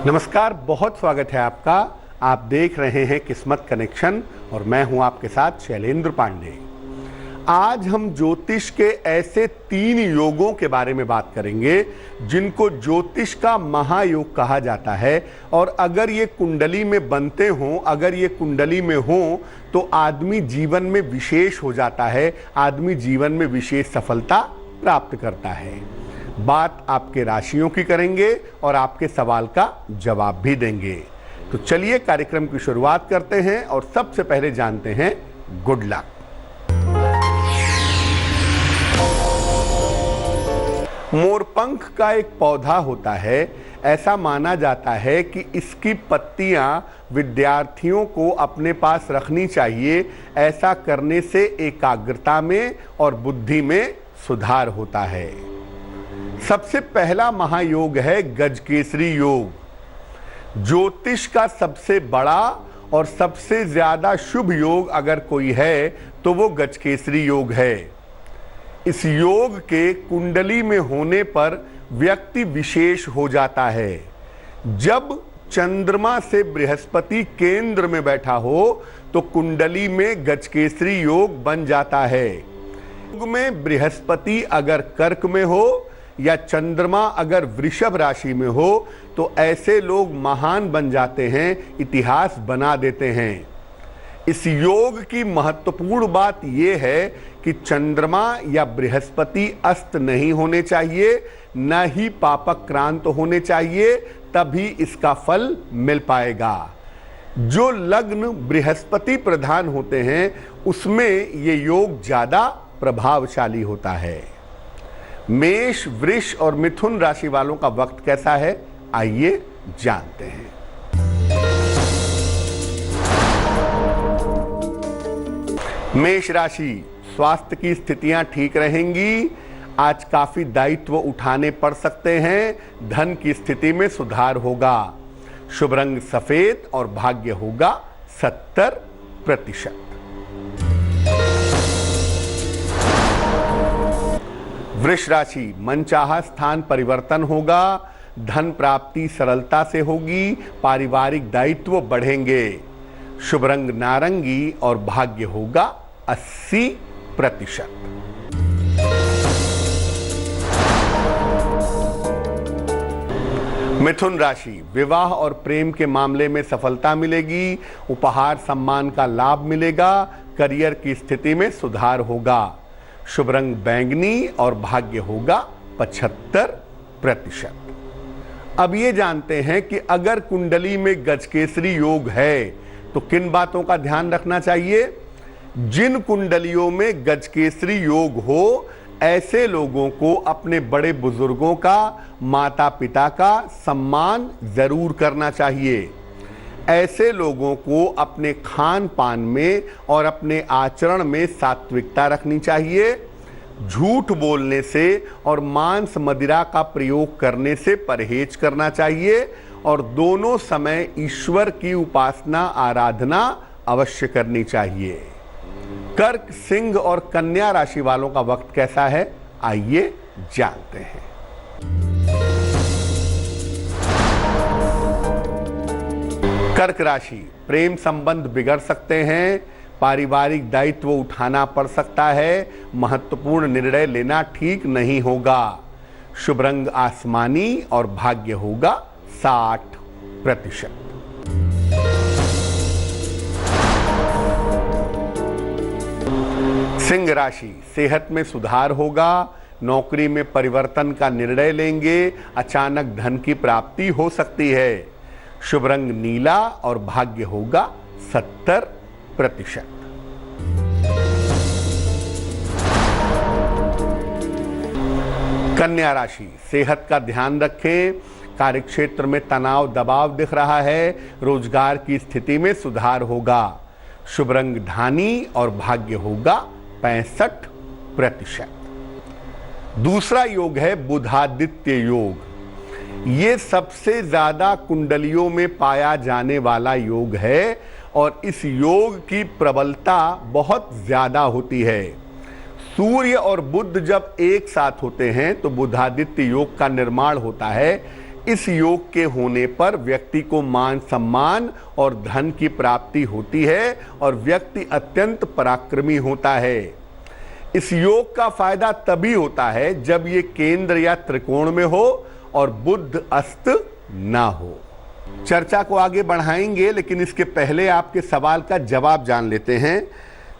नमस्कार, बहुत स्वागत है आपका। आप देख रहे हैं किस्मत कनेक्शन और मैं हूं आपके साथ शैलेंद्र पांडे। आज हम ज्योतिष के ऐसे 3 योगों के बारे में बात करेंगे जिनको ज्योतिष का महायोग कहा जाता है और अगर ये कुंडली में बनते हों, अगर ये कुंडली में हों तो आदमी जीवन में विशेष हो जाता है, आदमी जीवन में विशेष सफलता प्राप्त करता है। बात आपके राशियों की करेंगे और आपके सवाल का जवाब भी देंगे। तो चलिए कार्यक्रम की शुरुआत करते हैं और सबसे पहले जानते हैं गुड लक। मोरपंख का एक पौधा होता है। ऐसा माना जाता है कि इसकी पत्तियां विद्यार्थियों को अपने पास रखनी चाहिए। ऐसा करने से एकाग्रता में और बुद्धि में सुधार होता है। सबसे पहला महायोग है गजकेसरी योग। ज्योतिष का सबसे बड़ा और सबसे ज्यादा शुभ योग अगर कोई है तो वो गजकेसरी योग है। इस योग के कुंडली में होने पर व्यक्ति विशेष हो जाता है। जब चंद्रमा से बृहस्पति केंद्र में बैठा हो तो कुंडली में गजकेसरी योग बन जाता है। योग में बृहस्पति अगर कर्क में हो या चंद्रमा अगर वृषभ राशि में हो तो ऐसे लोग महान बन जाते हैं, इतिहास बना देते हैं। इस योग की महत्वपूर्ण बात यह है कि चंद्रमा या बृहस्पति अस्त नहीं होने चाहिए, न ही पापक्रांत होने चाहिए, तभी इसका फल मिल पाएगा। जो लग्न बृहस्पति प्रधान होते हैं उसमें ये योग ज्यादा प्रभावशाली होता है। मेष, वृष और मिथुन राशि वालों का वक्त कैसा है, आइए जानते हैं। मेष राशि, स्वास्थ्य की स्थितियां ठीक रहेंगी। आज काफी दायित्व उठाने पड़ सकते हैं। धन की स्थिति में सुधार होगा। शुभ रंग सफेद और भाग्य होगा 70%। वृष राशि, मनचाहा स्थान परिवर्तन होगा। धन प्राप्ति सरलता से होगी। पारिवारिक दायित्व बढ़ेंगे। शुभ रंग नारंगी और भाग्य होगा 80%। मिथुन राशि, विवाह और प्रेम के मामले में सफलता मिलेगी। उपहार सम्मान का लाभ मिलेगा। करियर की स्थिति में सुधार होगा। शुभ रंग बैंगनी और भाग्य होगा 75%। अब ये जानते हैं कि अगर कुंडली में गजकेसरी योग है तो किन बातों का ध्यान रखना चाहिए। जिन कुंडलियों में गजकेसरी योग हो ऐसे लोगों को अपने बड़े बुजुर्गों का, माता पिता का सम्मान जरूर करना चाहिए। ऐसे लोगों को अपने खान पान में और अपने आचरण में सात्विकता रखनी चाहिए। झूठ बोलने से और मांस मदिरा का प्रयोग करने से परहेज करना चाहिए और दोनों समय ईश्वर की उपासना आराधना अवश्य करनी चाहिए। कर्क, सिंह और कन्या राशि वालों का वक्त कैसा है, आइए जानते हैं। कर्क राशि, प्रेम संबंध बिगड़ सकते हैं। पारिवारिक दायित्व उठाना पड़ सकता है। महत्वपूर्ण निर्णय लेना ठीक नहीं होगा। शुभ रंग आसमानी और भाग्य होगा 60%। सिंह राशि, सेहत में सुधार होगा। नौकरी में परिवर्तन का निर्णय लेंगे। अचानक धन की प्राप्ति हो सकती है। शुभ रंग नीला और भाग्य होगा 70%। कन्या राशि, सेहत का ध्यान रखें। कार्यक्षेत्र में तनाव दबाव दिख रहा है। रोजगार की स्थिति में सुधार होगा। शुभ रंग धानी और भाग्य होगा 65%। दूसरा योग है बुधादित्य योग। ये सबसे ज्यादा कुंडलियों में पाया जाने वाला योग है और इस योग की प्रबलता बहुत ज्यादा होती है। सूर्य और बुध जब एक साथ होते हैं तो बुधादित्य योग का निर्माण होता है। इस योग के होने पर व्यक्ति को मान सम्मान और धन की प्राप्ति होती है और व्यक्ति अत्यंत पराक्रमी होता है। इस योग का फायदा तभी होता है जब ये केंद्र या त्रिकोण में हो और बुध अस्त ना हो। चर्चा को आगे बढ़ाएंगे, लेकिन इसके पहले आपके सवाल का जवाब जान लेते हैं।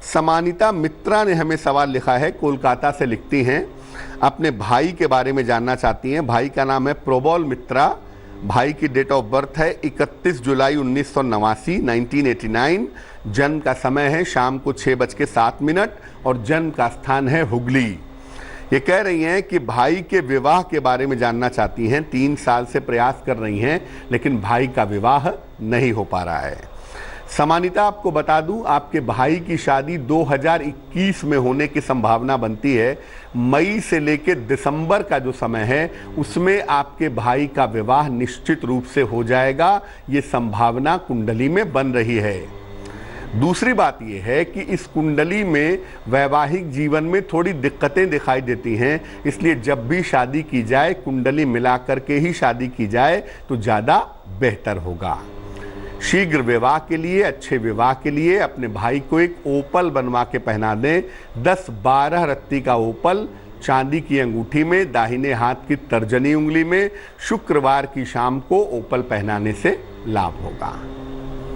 समानिता मित्रा ने हमें सवाल लिखा है, कोलकाता से लिखती हैं, अपने भाई के बारे में जानना चाहती हैं। भाई का नाम है प्रोबोल मित्रा। भाई की डेट ऑफ बर्थ है 31 जुलाई 1989, 1989। जन्म का समय है शाम को 6:07 और जन्म का स्थान है हुगली। ये कह रही हैं कि भाई के विवाह के बारे में जानना चाहती हैं। 3 साल से प्रयास कर रही हैं, लेकिन भाई का विवाह नहीं हो पा रहा है। समानिता, आपको बता दूं, आपके भाई की शादी 2021 में होने की संभावना बनती है। मई से लेकर दिसंबर का जो समय है उसमें आपके भाई का विवाह निश्चित रूप से हो जाएगा। ये संभावना कुंडली में बन रही है। दूसरी बात यह है कि इस कुंडली में वैवाहिक जीवन में थोड़ी दिक्कतें दिखाई देती हैं, इसलिए जब भी शादी की जाए कुंडली मिला करके ही शादी की जाए तो ज़्यादा बेहतर होगा। शीघ्र विवाह के लिए, अच्छे विवाह के लिए अपने भाई को एक ओपल बनवा के पहना दें। 10-12 रत्ती का ओपल चांदी की अंगूठी में, दाहिने हाथ की तर्जनी उंगली में, शुक्रवार की शाम को ओपल पहनाने से लाभ होगा।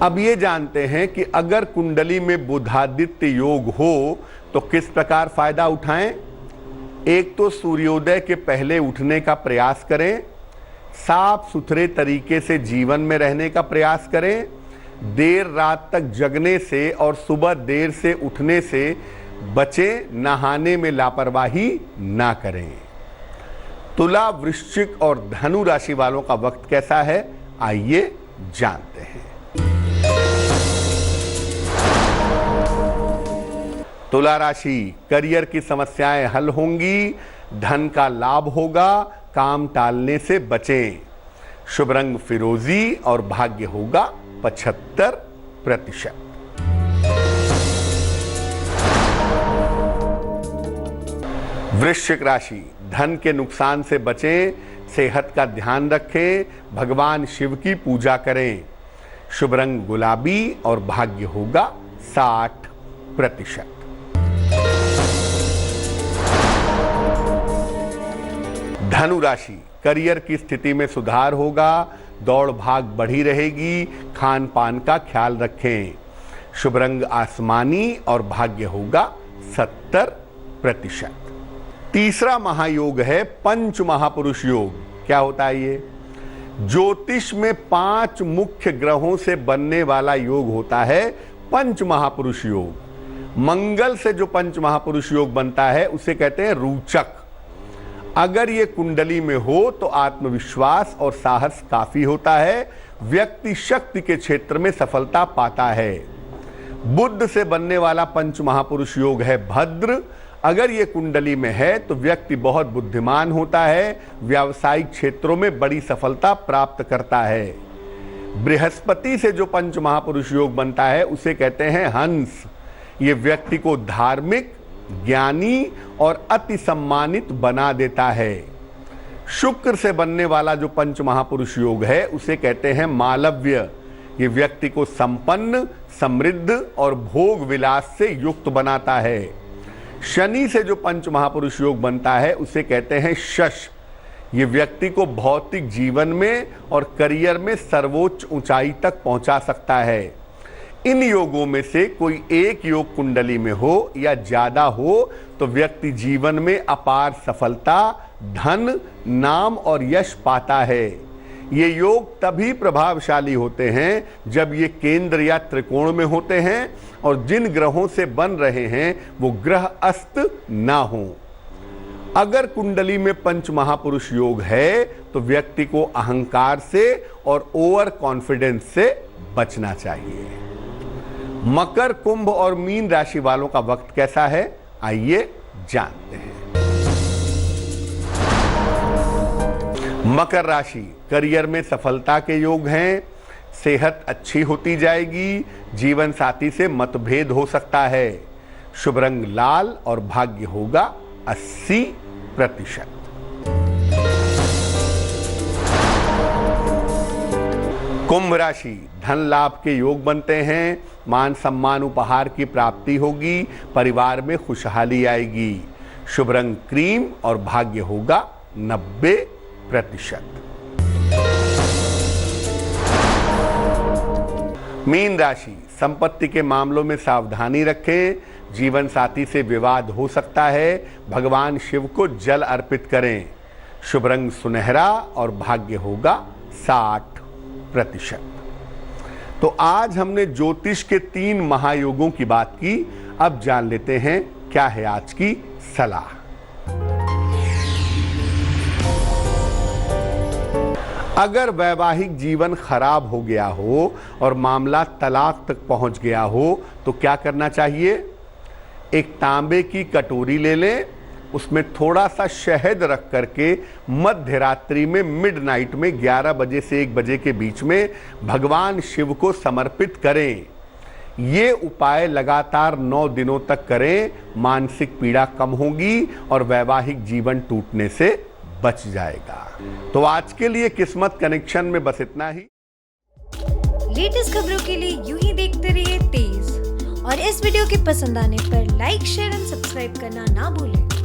अब ये जानते हैं कि अगर कुंडली में बुधादित्य योग हो तो किस प्रकार फायदा उठाएं। एक तो सूर्योदय के पहले उठने का प्रयास करें, साफ सुथरे तरीके से जीवन में रहने का प्रयास करें, देर रात तक जगने से और सुबह देर से उठने से बचें, नहाने में लापरवाही ना करें। तुला, वृश्चिक और धनु राशि वालों का वक्त कैसा है, आइए जानते हैं। तुला राशि, करियर की समस्याएं हल होंगी, धन का लाभ होगा, काम टालने से बचें। शुभ रंग फिरोजी और भाग्य होगा 75%। वृश्चिक राशि, धन के नुकसान से बचें, सेहत का ध्यान रखें, भगवान शिव की पूजा करें। शुभ रंग गुलाबी और भाग्य होगा 60%। धनु राशि, करियर की स्थिति में सुधार होगा, दौड़ भाग बढ़ी रहेगी, खान पान का ख्याल रखें। शुभ रंग आसमानी और भाग्य होगा 70%। तीसरा महायोग है पंच महापुरुष योग। क्या होता है ये? ज्योतिष में 5 मुख्य ग्रहों से बनने वाला योग होता है पंच महापुरुष योग। मंगल से जो पंच महापुरुष योग बनता है उसे कहते हैं रूचक। अगर ये कुंडली में हो तो आत्मविश्वास और साहस काफी होता है, व्यक्ति शक्ति के क्षेत्र में सफलता पाता है। बुध से बनने वाला पंच महापुरुष योग है भद्र। अगर ये कुंडली में है तो व्यक्ति बहुत बुद्धिमान होता है, व्यावसायिक क्षेत्रों में बड़ी सफलता प्राप्त करता है। बृहस्पति से जो पंच महापुरुष योग बनता है उसे कहते हैं हंस। ये व्यक्ति को धार्मिक, ज्ञानी और अति सम्मानित बना देता है। शुक्र से बनने वाला जो पंच महापुरुष योग है उसे कहते हैं मालव्य। ये व्यक्ति को संपन्न, समृद्ध और भोग विलास से युक्त बनाता है। शनि से जो पंच महापुरुष योग बनता है उसे कहते हैं शश। ये व्यक्ति को भौतिक जीवन में और करियर में सर्वोच्च ऊंचाई तक पहुंचा सकता है। इन योगों में से कोई एक योग कुंडली में हो या ज्यादा हो तो व्यक्ति जीवन में अपार सफलता, धन, नाम और यश पाता है। ये योग तभी प्रभावशाली होते हैं जब ये केंद्र या त्रिकोण में होते हैं और जिन ग्रहों से बन रहे हैं वो ग्रह अस्त ना हो। अगर कुंडली में पंच महापुरुष योग है तो व्यक्ति को अहंकार से और ओवर कॉन्फिडेंस से बचना चाहिए। मकर, कुंभ और मीन राशि वालों का वक्त कैसा है, आइए जानते हैं। मकर राशि, करियर में सफलता के योग हैं, सेहत अच्छी होती जाएगी, जीवन साथी से मतभेद हो सकता है। शुभ रंग लाल और भाग्य होगा 80%। कुंभ राशि, धन लाभ के योग बनते हैं, मान सम्मान उपहार की प्राप्ति होगी, परिवार में खुशहाली आएगी। शुभ रंग क्रीम और भाग्य होगा 90%। मीन राशि, संपत्ति के मामलों में सावधानी रखें, जीवन साथी से विवाद हो सकता है, भगवान शिव को जल अर्पित करें। शुभ रंग सुनहरा और भाग्य होगा 60%। तो आज हमने ज्योतिष के 3 महायोगों की बात की। अब जान लेते हैं क्या है आज की सलाह। अगर वैवाहिक जीवन खराब हो गया हो और मामला तलाक तक पहुंच गया हो तो क्या करना चाहिए? एक तांबे की कटोरी ले लें, उसमें थोड़ा सा शहद रख करके मध्य रात्रि में मिडनाइट में 11 बजे से 1 बजे के बीच में भगवान शिव को समर्पित करें। ये उपाय लगातार 9 दिनों तक करें, मानसिक पीड़ा कम होगी और वैवाहिक जीवन टूटने से बच जाएगा। तो आज के लिए किस्मत कनेक्शन में बस इतना ही। लेटेस्ट खबरों के लिए यूं ही देखते रहिए तेज, और इस वीडियो के पसंद आने पर लाइक, शेयर एंड सब्सक्राइब करना ना भूलें।